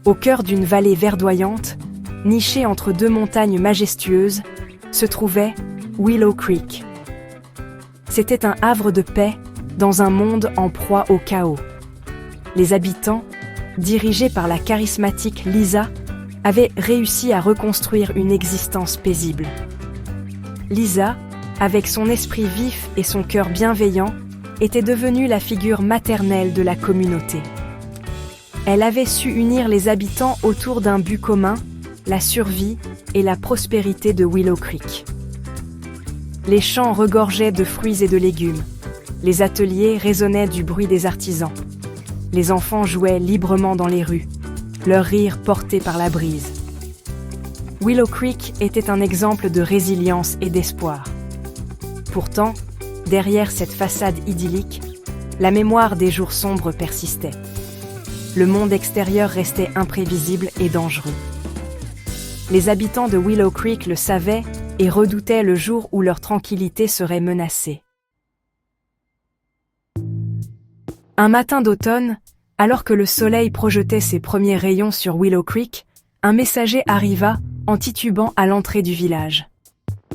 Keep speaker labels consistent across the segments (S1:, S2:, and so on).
S1: Au cœur d'une vallée verdoyante, nichée entre deux montagnes majestueuses, se trouvait Willow Creek. C'était un havre de paix dans un monde en proie au chaos. Les habitants, dirigés par la charismatique Lisa, avaient réussi à reconstruire une existence paisible. Lisa, avec son esprit vif et son cœur bienveillant, était devenue la figure maternelle de la communauté. Elle avait su unir les habitants autour d'un but commun, la survie et la prospérité de Willow Creek. Les champs regorgeaient de fruits et de légumes. Les ateliers résonnaient du bruit des artisans. Les enfants jouaient librement dans les rues, leur rire porté par la brise. Willow Creek était un exemple de résilience et d'espoir. Pourtant, derrière cette façade idyllique, la mémoire des jours sombres persistait. Le monde extérieur restait imprévisible et dangereux. Les habitants de Willow Creek le savaient et redoutaient le jour où leur tranquillité serait menacée. Un matin d'automne, alors que le soleil projetait ses premiers rayons sur Willow Creek, un messager arriva en titubant à l'entrée du village.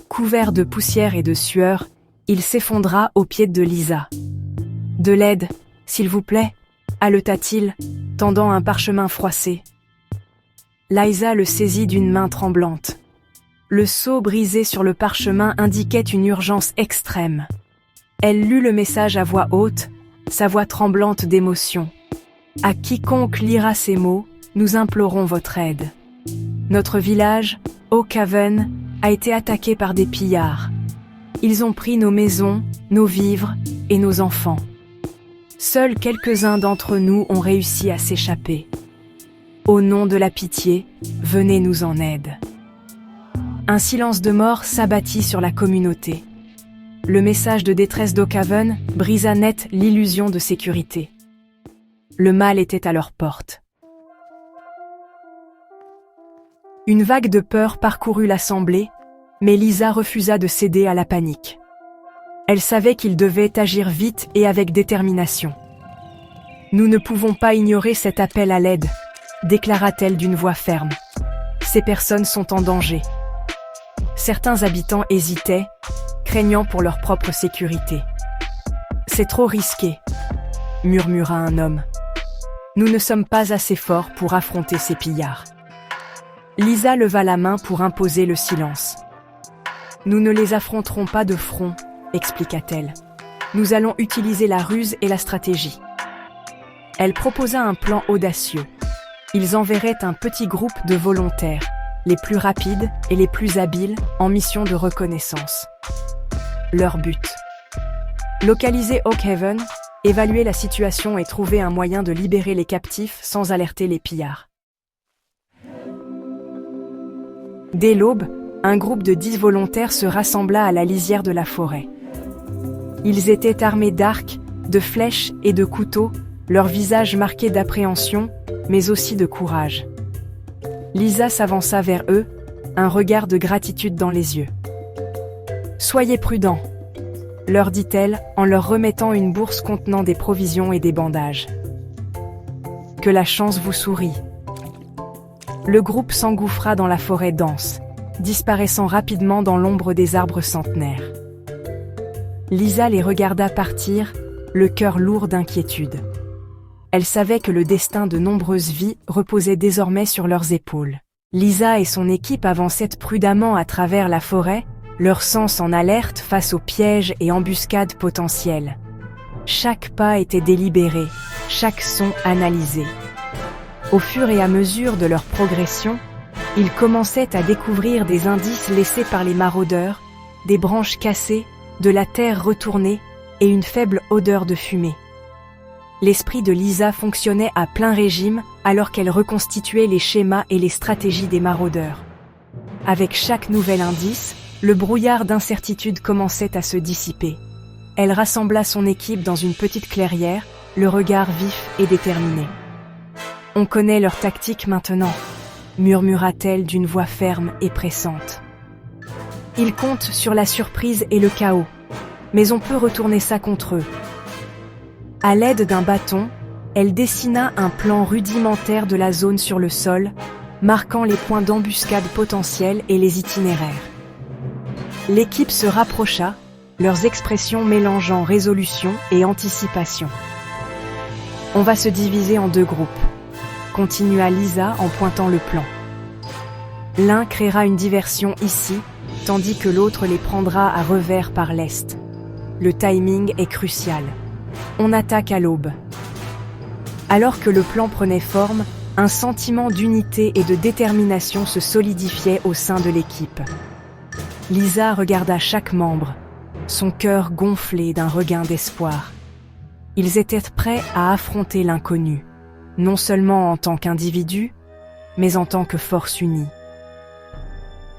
S1: Couvert de poussière et de sueur, il s'effondra aux pieds de Lisa. « De l'aide, s'il vous plaît » haleta-t-il, tendant un parchemin froissé. Lisa le saisit d'une main tremblante. Le sceau brisé sur le parchemin indiquait une urgence extrême. Elle lut le message à voix haute, sa voix tremblante d'émotion. « À quiconque lira ces mots, nous implorons votre aide. Notre village, Oak Haven, a été attaqué par des pillards. Ils ont pris nos maisons, nos vivres et nos enfants. Seuls quelques-uns d'entre nous ont réussi à s'échapper. Au nom de la pitié, venez nous en aide. » Un silence de mort s'abattit sur la communauté. Le message de détresse d'Oak Haven brisa net l'illusion de sécurité. Le mal était à leur porte. Une vague de peur parcourut l'assemblée, mais Lisa refusa de céder à la panique. Elle savait qu'il devait agir vite et avec détermination. « Nous ne pouvons pas ignorer cet appel à l'aide », déclara-t-elle d'une voix ferme. « Ces personnes sont en danger. » Certains habitants hésitaient, craignant pour leur propre sécurité. « C'est trop risqué », murmura un homme. « Nous ne sommes pas assez forts pour affronter ces pillards. » Lisa leva la main pour imposer le silence. « Nous ne les affronterons pas de front, » expliqua-t-elle. « Nous allons utiliser la ruse et la stratégie. » Elle proposa un plan audacieux. Ils enverraient un petit groupe de volontaires, les plus rapides et les plus habiles, en mission de reconnaissance. Leur but: localiser Oak Haven, évaluer la situation et trouver un moyen de libérer les captifs sans alerter les pillards. Dès l'aube, un groupe de 10 volontaires se rassembla à la lisière de la forêt. Ils étaient armés d'arcs, de flèches et de couteaux, leurs visages marqués d'appréhension, mais aussi de courage. Lisa s'avança vers eux, un regard de gratitude dans les yeux. « Soyez prudents », leur dit-elle en leur remettant une bourse contenant des provisions et des bandages. « Que la chance vous sourie. » Le groupe s'engouffra dans la forêt dense, disparaissant rapidement dans l'ombre des arbres centenaires. Lisa les regarda partir, le cœur lourd d'inquiétude. Elle savait que le destin de nombreuses vies reposait désormais sur leurs épaules. Lisa et son équipe avançaient prudemment à travers la forêt, leur sens en alerte face aux pièges et embuscades potentielles. Chaque pas était délibéré, chaque son analysé. Au fur et à mesure de leur progression, ils commençaient à découvrir des indices laissés par les maraudeurs, des branches cassées, de la terre retournée et une faible odeur de fumée. L'esprit de Lisa fonctionnait à plein régime alors qu'elle reconstituait les schémas et les stratégies des maraudeurs. Avec chaque nouvel indice, le brouillard d'incertitude commençait à se dissiper. Elle rassembla son équipe dans une petite clairière, le regard vif et déterminé. « On connaît leur tactique maintenant », murmura-t-elle d'une voix ferme et pressante. « Ils comptent sur la surprise et le chaos, mais on peut retourner ça contre eux. » À l'aide d'un bâton, Elle dessina un plan rudimentaire de la zone sur le sol, marquant les points d'embuscade potentiels et les itinéraires. L'équipe se rapprocha, leurs expressions mélangeant résolution et anticipation. « On va se diviser en 2 groupes », continua Lisa en pointant le plan. L'un créera une diversion ici, tandis que l'autre les prendra à revers par l'est. Le timing est crucial. On attaque à l'aube. Alors que le plan prenait forme, un sentiment d'unité et de détermination se solidifiait au sein de l'équipe. Lisa regarda chaque membre, son cœur gonflé d'un regain d'espoir. Ils étaient prêts à affronter l'inconnu, non seulement en tant qu'individus, mais en tant que force unie.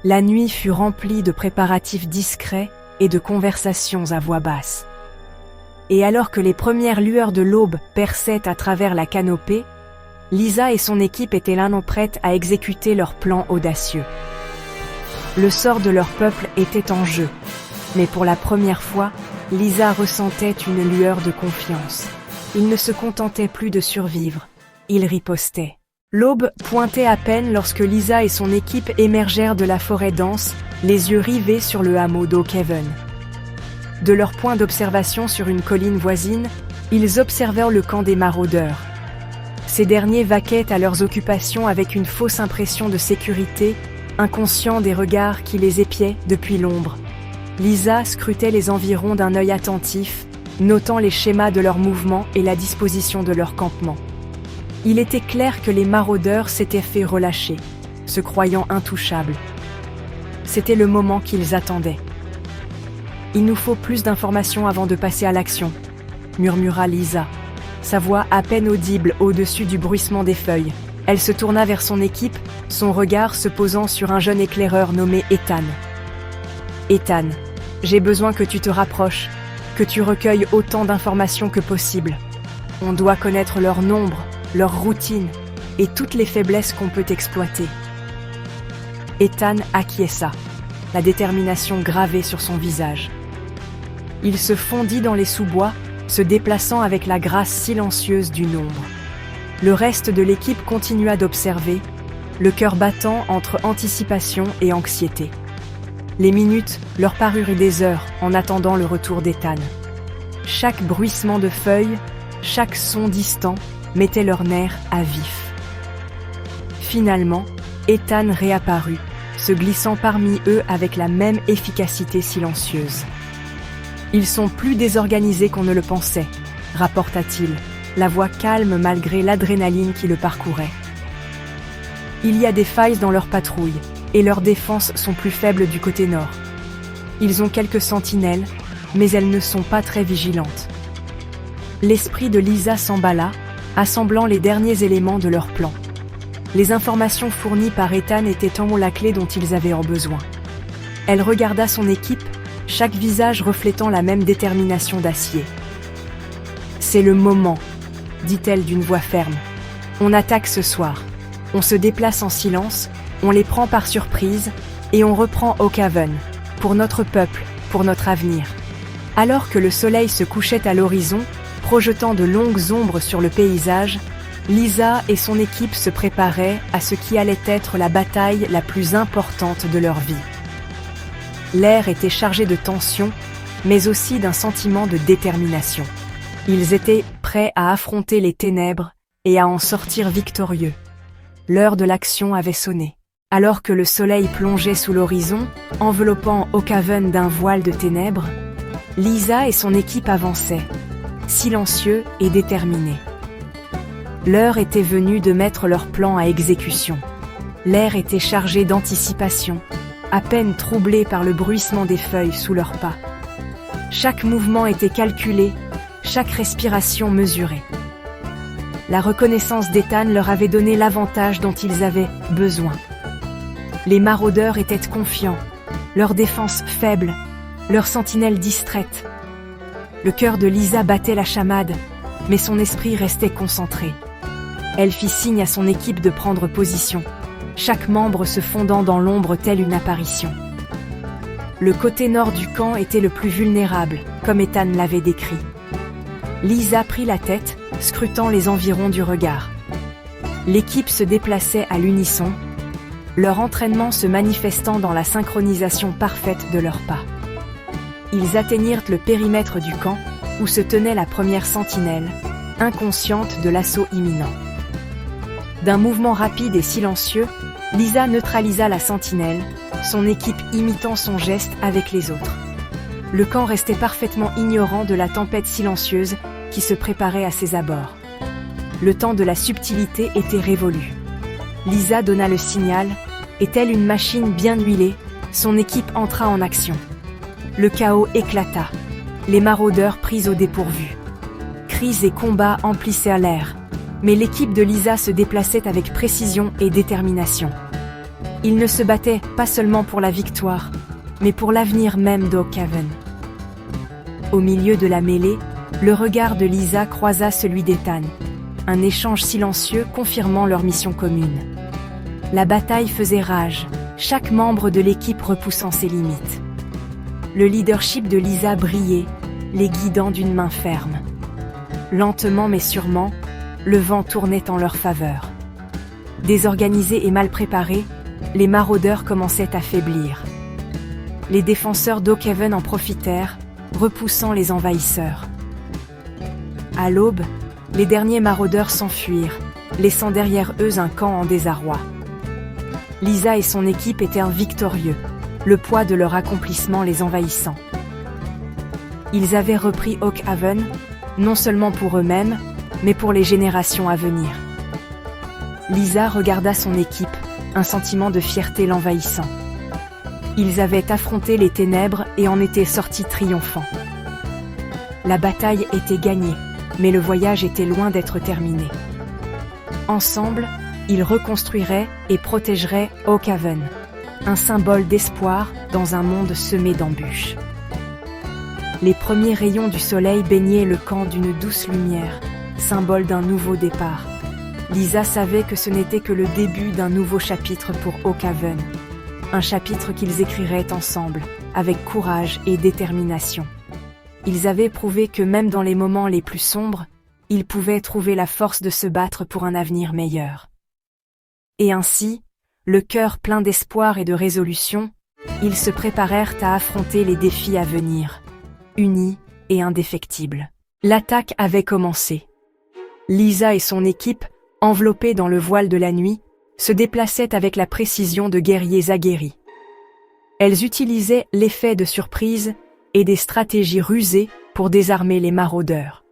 S1: La nuit fut remplie de préparatifs discrets et de conversations à voix basse. Et alors que les premières lueurs de l'aube perçaient à travers la canopée, Lisa et son équipe étaient l'un prêtes à exécuter leur plan audacieux. Le sort de leur peuple était en jeu, mais pour la première fois, Lisa ressentait une lueur de confiance. Il ne se contentait plus de survivre, il ripostait. L'aube pointait à peine lorsque Lisa et son équipe émergèrent de la forêt dense, les yeux rivés sur le hameau d'Oakhaven. De leur point d'observation sur une colline voisine, ils observèrent le camp des maraudeurs. Ces derniers vaquaient à leurs occupations avec une fausse impression de sécurité, inconscients des regards qui les épiaient depuis l'ombre. Lisa scrutait les environs d'un œil attentif, notant les schémas de leurs mouvements et la disposition de leur campement. Il était clair que les maraudeurs s'étaient fait relâcher, se croyant intouchables. C'était le moment qu'ils attendaient. « Il nous faut plus d'informations avant de passer à l'action », murmura Lisa, sa voix à peine audible au-dessus du bruissement des feuilles. Elle se tourna vers son équipe, son regard se posant sur un jeune éclaireur nommé Ethan. « Ethan, j'ai besoin que tu te rapproches, que tu recueilles autant d'informations que possible. On doit connaître leur nombre, leur routine et toutes les faiblesses qu'on peut exploiter. » Ethan acquiesça, la détermination gravée sur son visage. Il se fondit dans les sous-bois, se déplaçant avec la grâce silencieuse du nombre. Le reste de l'équipe continua d'observer, le cœur battant entre anticipation et anxiété. Les minutes leur parurent des heures en attendant le retour d'Ethan. Chaque bruissement de feuilles, chaque son distant mettait leurs nerfs à vif. Finalement, Ethan réapparut, se glissant parmi eux avec la même efficacité silencieuse. « Ils sont plus désorganisés qu'on ne le pensait », rapporta-t-il, la voix calme malgré l'adrénaline qui le parcourait. « Il y a des failles dans leur patrouille, et leurs défenses sont plus faibles du côté nord. Ils ont quelques sentinelles, mais elles ne sont pas très vigilantes. » L'esprit de Lisa s'emballa, assemblant les derniers éléments de leur plan. Les informations fournies par Ethan étaient en haut la clé dont ils avaient besoin. Elle regarda son équipe, chaque visage reflétant la même détermination d'acier. « C'est le moment », dit-elle d'une voix ferme. « On attaque ce soir. On se déplace en silence, on les prend par surprise, et on reprend Oakhaven, pour notre peuple, pour notre avenir. » Alors que le soleil se couchait à l'horizon, projetant de longues ombres sur le paysage, Lisa et son équipe se préparaient à ce qui allait être la bataille la plus importante de leur vie. L'air était chargé de tension, mais aussi d'un sentiment de détermination. Ils étaient prêts à affronter les ténèbres et à en sortir victorieux. L'heure de l'action avait sonné. Alors que le soleil plongeait sous l'horizon, enveloppant Oakhaven d'un voile de ténèbres, Lisa et son équipe avançaient, silencieux et déterminés. L'heure était venue de mettre leur plan à exécution. L'air était chargé d'anticipation, à peine troublé par le bruissement des feuilles sous leurs pas. Chaque mouvement était calculé, chaque respiration mesurée. La reconnaissance d'Ethan leur avait donné l'avantage dont ils avaient besoin. Les maraudeurs étaient confiants, leur défense faible, leurs sentinelles distraites. Le cœur de Lisa battait la chamade, mais son esprit restait concentré. Elle fit signe à son équipe de prendre position, chaque membre se fondant dans l'ombre telle une apparition. Le côté nord du camp était le plus vulnérable, comme Ethan l'avait décrit. Lisa prit la tête, scrutant les environs du regard. L'équipe se déplaçait à l'unisson, leur entraînement se manifestant dans la synchronisation parfaite de leurs pas. Ils atteignirent le périmètre du camp, où se tenait la première sentinelle, inconsciente de l'assaut imminent. D'un mouvement rapide et silencieux, Lisa neutralisa la sentinelle, son équipe imitant son geste avec les autres. Le camp restait parfaitement ignorant de la tempête silencieuse qui se préparait à ses abords. Le temps de la subtilité était révolu. Lisa donna le signal, et telle une machine bien huilée, son équipe entra en action. Le chaos éclata, les maraudeurs pris au dépourvu. Cris et combats emplissaient l'air, mais l'équipe de Lisa se déplaçait avec précision et détermination. Ils ne se battaient pas seulement pour la victoire, mais pour l'avenir même d'Oakhaven. Au milieu de la mêlée, le regard de Lisa croisa celui d'Ethan, un échange silencieux confirmant leur mission commune. La bataille faisait rage, chaque membre de l'équipe repoussant ses limites. Le leadership de Lisa brillait, les guidant d'une main ferme. Lentement mais sûrement, le vent tournait en leur faveur. Désorganisés et mal préparés, les maraudeurs commençaient à faiblir. Les défenseurs d'Oakhaven en profitèrent, repoussant les envahisseurs. À l'aube, les derniers maraudeurs s'enfuirent, laissant derrière eux un camp en désarroi. Lisa et son équipe étaient victorieux, le poids de leur accomplissement les envahissant. Ils avaient repris Oakhaven, non seulement pour eux-mêmes, mais pour les générations à venir. Lisa regarda son équipe, un sentiment de fierté l'envahissant. Ils avaient affronté les ténèbres et en étaient sortis triomphants. La bataille était gagnée, mais le voyage était loin d'être terminé. Ensemble, ils reconstruiraient et protégeraient Oakhaven, un symbole d'espoir dans un monde semé d'embûches. Les premiers rayons du soleil baignaient le camp d'une douce lumière, symbole d'un nouveau départ. Lisa savait que ce n'était que le début d'un nouveau chapitre pour Oakhaven, un chapitre qu'ils écriraient ensemble, avec courage et détermination. Ils avaient prouvé que même dans les moments les plus sombres, ils pouvaient trouver la force de se battre pour un avenir meilleur. Et ainsi, le cœur plein d'espoir et de résolution, ils se préparèrent à affronter les défis à venir, unis et indéfectibles. L'attaque avait commencé. Lisa et son équipe, enveloppées dans le voile de la nuit, se déplaçaient avec la précision de guerriers aguerris. Elles utilisaient l'effet de surprise et des stratégies rusées pour désarmer les maraudeurs.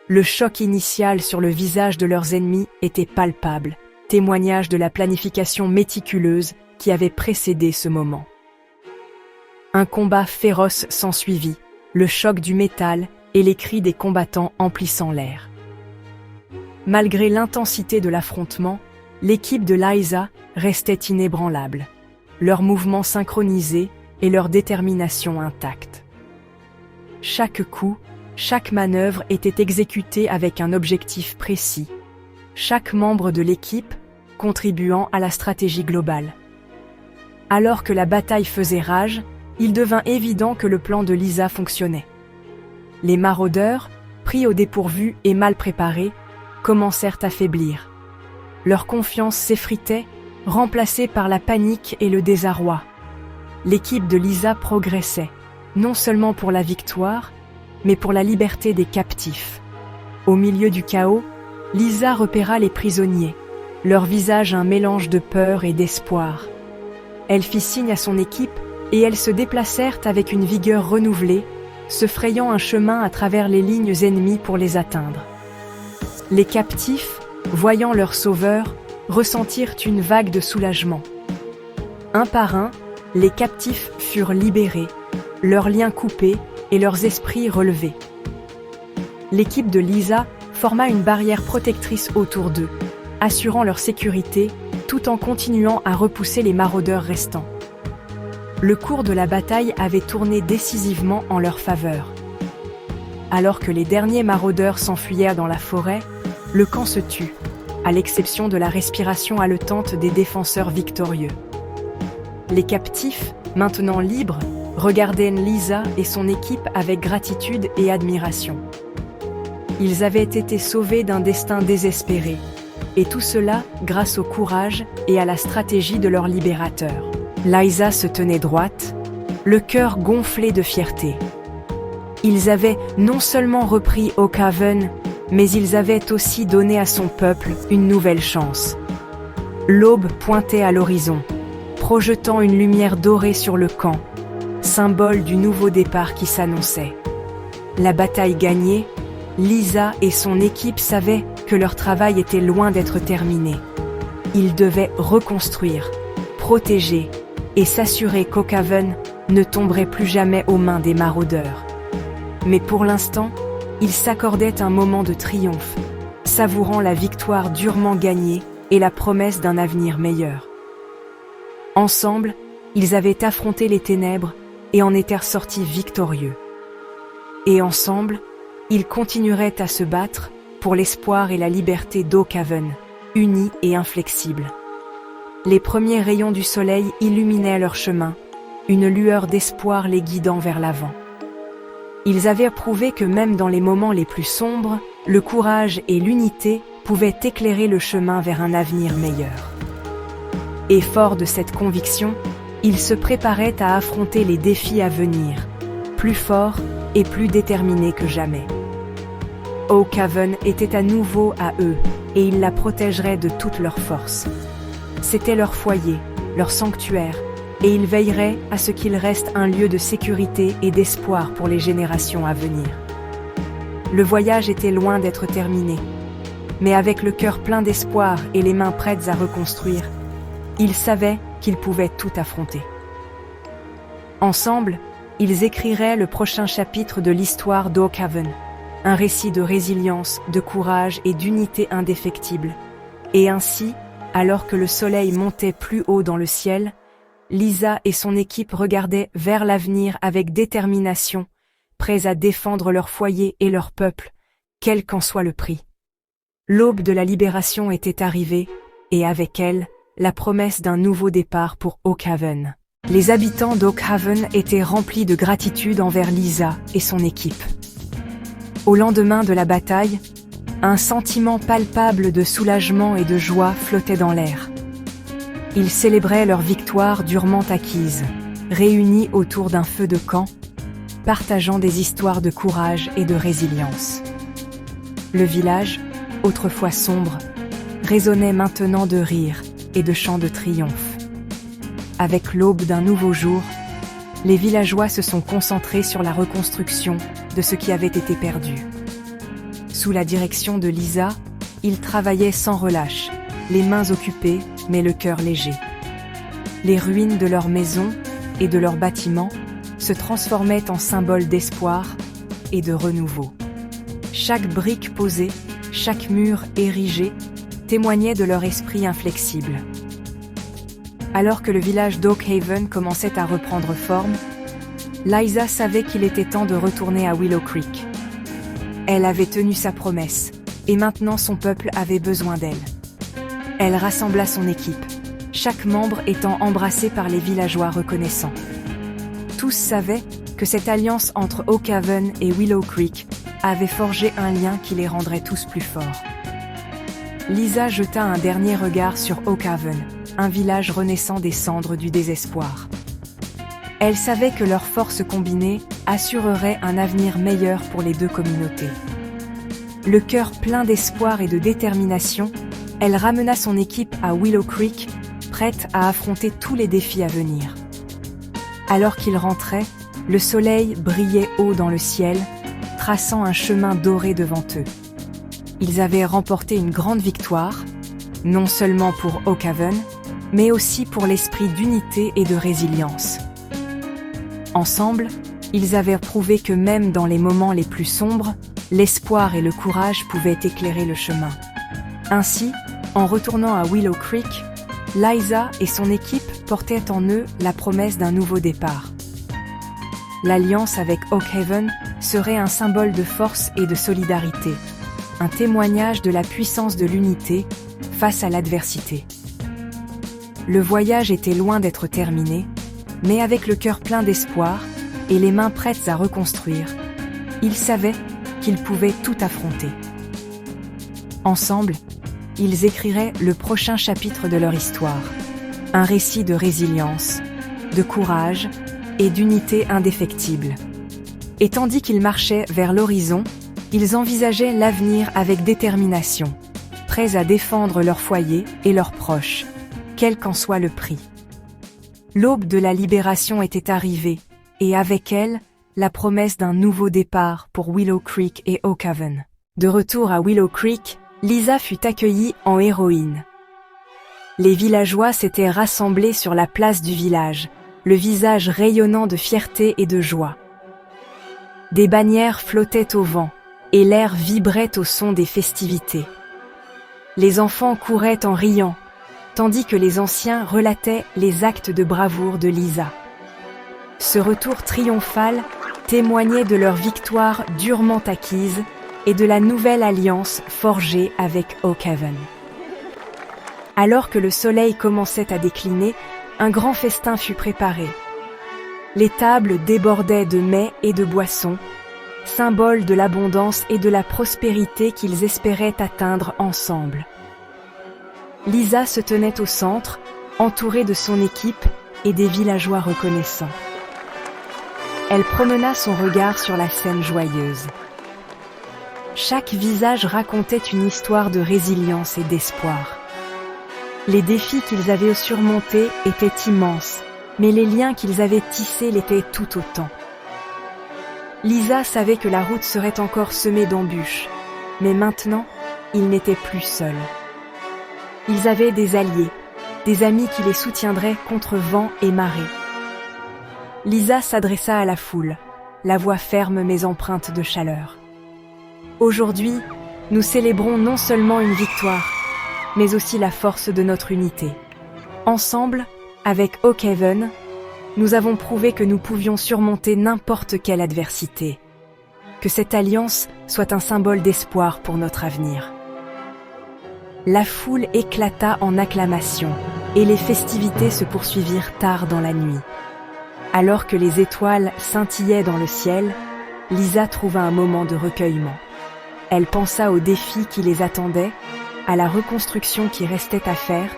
S1: Le choc initial sur le visage de leurs ennemis était palpable, témoignage de la planification méticuleuse qui avait précédé ce moment. Un combat féroce s'ensuivit, le choc du métal et les cris des combattants emplissant l'air. Malgré l'intensité de l'affrontement, l'équipe de Lisa restait inébranlable, leurs mouvements synchronisés et leur détermination intacte. Chaque coup, chaque manœuvre était exécutée avec un objectif précis, chaque membre de l'équipe contribuant à la stratégie globale. Alors que la bataille faisait rage, il devint évident que le plan de Lisa fonctionnait. Les maraudeurs, pris au dépourvu et mal préparés, commencèrent à faiblir. Leur confiance s'effritait, remplacée par la panique et le désarroi. L'équipe de Lisa progressait, non seulement pour la victoire, mais pour la liberté des captifs. Au milieu du chaos, Lisa repéra les prisonniers, leur visage un mélange de peur et d'espoir. Elle fit signe à son équipe et elles se déplacèrent avec une vigueur renouvelée, se frayant un chemin à travers les lignes ennemies pour les atteindre. Les captifs, voyant leur sauveur, ressentirent une vague de soulagement. Un par un, les captifs furent libérés, leurs liens coupés et leurs esprits relevés. L'équipe de Lisa forma une barrière protectrice autour d'eux, assurant leur sécurité tout en continuant à repousser les maraudeurs restants. Le cours de la bataille avait tourné décisivement en leur faveur. Alors que les derniers maraudeurs s'enfuyèrent dans la forêt, le camp se tut, à l'exception de la respiration haletante des défenseurs victorieux. Les captifs, maintenant libres, regardaient Lisa et son équipe avec gratitude et admiration. Ils avaient été sauvés d'un destin désespéré. Et tout cela grâce au courage et à la stratégie de leur libérateur. Lysa se tenait droite, le cœur gonflé de fierté. Ils avaient non seulement repris Oakhaven, mais ils avaient aussi donné à son peuple une nouvelle chance. L'aube pointait à l'horizon, projetant une lumière dorée sur le camp, symbole du nouveau départ qui s'annonçait. La bataille gagnée, Lysa et son équipe savaient que leur travail était loin d'être terminé. Ils devaient reconstruire, protéger et s'assurer qu'Oakhaven ne tomberait plus jamais aux mains des maraudeurs. Mais pour l'instant, ils s'accordaient un moment de triomphe, savourant la victoire durement gagnée et la promesse d'un avenir meilleur. Ensemble, ils avaient affronté les ténèbres et en étaient ressortis victorieux. Et ensemble, ils continueraient à se battre pour l'espoir et la liberté d'Oakhaven, unis et inflexibles. Les premiers rayons du soleil illuminaient leur chemin, une lueur d'espoir les guidant vers l'avant. Ils avaient prouvé que même dans les moments les plus sombres, le courage et l'unité pouvaient éclairer le chemin vers un avenir meilleur. Et forts de cette conviction, ils se préparaient à affronter les défis à venir, plus forts et plus déterminés que jamais. Oakhaven était à nouveau à eux, et ils la protégeraient de toute leur force. C'était leur foyer, leur sanctuaire, et ils veilleraient à ce qu'il reste un lieu de sécurité et d'espoir pour les générations à venir. Le voyage était loin d'être terminé, mais avec le cœur plein d'espoir et les mains prêtes à reconstruire, ils savaient qu'ils pouvaient tout affronter. Ensemble, ils écriraient le prochain chapitre de l'histoire d'Oakhaven, un récit de résilience, de courage et d'unité indéfectible. Et ainsi, alors que le soleil montait plus haut dans le ciel, Lysa et son équipe regardaient vers l'avenir avec détermination, prêts à défendre leur foyer et leur peuple, quel qu'en soit le prix. L'aube de la libération était arrivée, et avec elle, la promesse d'un nouveau départ pour Oakhaven. Les habitants d'Oakhaven étaient remplis de gratitude envers Lysa et son équipe. Au lendemain de la bataille, un sentiment palpable de soulagement et de joie flottait dans l'air. Ils célébraient leur victoire durement acquise, réunis autour d'un feu de camp, partageant des histoires de courage et de résilience. Le village, autrefois sombre, résonnait maintenant de rires et de chants de triomphe. Avec l'aube d'un nouveau jour, les villageois se sont concentrés sur la reconstruction de ce qui avait été perdu. Sous la direction de Lysa, ils travaillaient sans relâche, les mains occupées mais le cœur léger. Les ruines de leurs maisons et de leurs bâtiments se transformaient en symboles d'espoir et de renouveau. Chaque brique posée, chaque mur érigé, témoignait de leur esprit inflexible. Alors que le village d'Oakhaven commençait à reprendre forme, Lysa savait qu'il était temps de retourner à Willow Creek. Elle avait tenu sa promesse, et maintenant son peuple avait besoin d'elle. Elle rassembla son équipe, chaque membre étant embrassé par les villageois reconnaissants. Tous savaient que cette alliance entre Oakhaven et Willow Creek avait forgé un lien qui les rendrait tous plus forts. Lysa jeta un dernier regard sur Oakhaven, un village renaissant des cendres du désespoir. Elle savait que leurs forces combinées assureraient un avenir meilleur pour les deux communautés. Le cœur plein d'espoir et de détermination, elle ramena son équipe à Willow Creek, prête à affronter tous les défis à venir. Alors qu'ils rentraient, le soleil brillait haut dans le ciel, traçant un chemin doré devant eux. Ils avaient remporté une grande victoire, non seulement pour Oakhaven, mais aussi pour l'esprit d'unité et de résilience. Ensemble, ils avaient prouvé que même dans les moments les plus sombres, l'espoir et le courage pouvaient éclairer le chemin. Ainsi, en retournant à Willow Creek, Lysa et son équipe portaient en eux la promesse d'un nouveau départ. L'alliance avec Oakhaven serait un symbole de force et de solidarité, un témoignage de la puissance de l'unité face à l'adversité. Le voyage était loin d'être terminé, mais avec le cœur plein d'espoir et les mains prêtes à reconstruire, ils savaient qu'ils pouvaient tout affronter. Ensemble, ils écriraient le prochain chapitre de leur histoire, un récit de résilience, de courage et d'unité indéfectible. Et tandis qu'ils marchaient vers l'horizon, ils envisageaient l'avenir avec détermination, prêts à défendre leur foyer et leurs proches, quel qu'en soit le prix. L'aube de la libération était arrivée, et avec elle, la promesse d'un nouveau départ pour Willow Creek et Oak Haven. De retour à Willow Creek, Lisa fut accueillie en héroïne. Les villageois s'étaient rassemblés sur la place du village, le visage rayonnant de fierté et de joie. Des bannières flottaient au vent, et l'air vibrait au son des festivités. Les enfants couraient en riant, tandis que les anciens relataient les actes de bravoure de Lisa. Ce retour triomphal témoignait de leur victoire durement acquise et de la nouvelle alliance forgée avec Oak Haven. Alors que le soleil commençait à décliner, un grand festin fut préparé. Les tables débordaient de mets et de boissons, symbole de l'abondance et de la prospérité qu'ils espéraient atteindre ensemble. Lisa se tenait au centre, entourée de son équipe et des villageois reconnaissants. Elle promena son regard sur la scène joyeuse. Chaque visage racontait une histoire de résilience et d'espoir. Les défis qu'ils avaient surmontés étaient immenses, mais les liens qu'ils avaient tissés l'étaient tout autant. Lisa savait que la route serait encore semée d'embûches, mais maintenant, ils n'étaient plus seuls. Ils avaient des alliés, des amis qui les soutiendraient contre vent et marée. Lisa s'adressa à la foule, la voix ferme mais empreinte de chaleur. Aujourd'hui, nous célébrons non seulement une victoire, mais aussi la force de notre unité. Ensemble, avec Oak Haven, nous avons prouvé que nous pouvions surmonter n'importe quelle adversité. Que cette alliance soit un symbole d'espoir pour notre avenir. La foule éclata en acclamations et les festivités se poursuivirent tard dans la nuit. Alors que les étoiles scintillaient dans le ciel, Lisa trouva un moment de recueillement. Elle pensa aux défis qui les attendaient, à la reconstruction qui restait à faire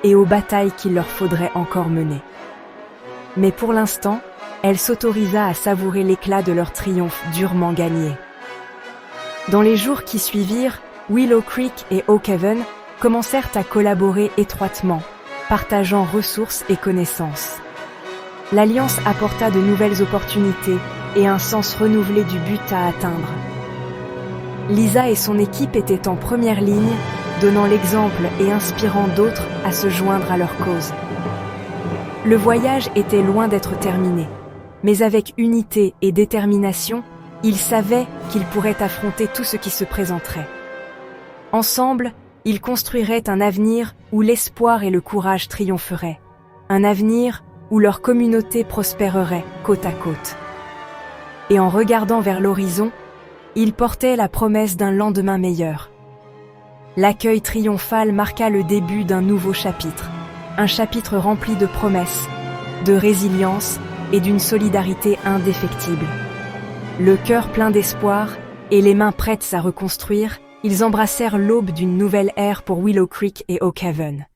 S1: et aux batailles qu'il leur faudrait encore mener. Mais pour l'instant, elle s'autorisa à savourer l'éclat de leur triomphe durement gagné. Dans les jours qui suivirent, Willow Creek et Oak Haven commencèrent à collaborer étroitement, partageant ressources et connaissances. L'alliance apporta de nouvelles opportunités et un sens renouvelé du but à atteindre. Lisa et son équipe étaient en première ligne, donnant l'exemple et inspirant d'autres à se joindre à leur cause. Le voyage était loin d'être terminé, mais avec unité et détermination, ils savaient qu'ils pourraient affronter tout ce qui se présenterait. Ensemble, ils construiraient un avenir où l'espoir et le courage triompheraient, un avenir où leur communauté prospérerait côte à côte. Et en regardant vers l'horizon, ils portaient la promesse d'un lendemain meilleur. L'accueil triomphal marqua le début d'un nouveau chapitre, un chapitre rempli de promesses, de résilience et d'une solidarité indéfectible. Le cœur plein d'espoir et les mains prêtes à reconstruire, ils embrassèrent l'aube d'une nouvelle ère pour Willow Creek et Oak Haven.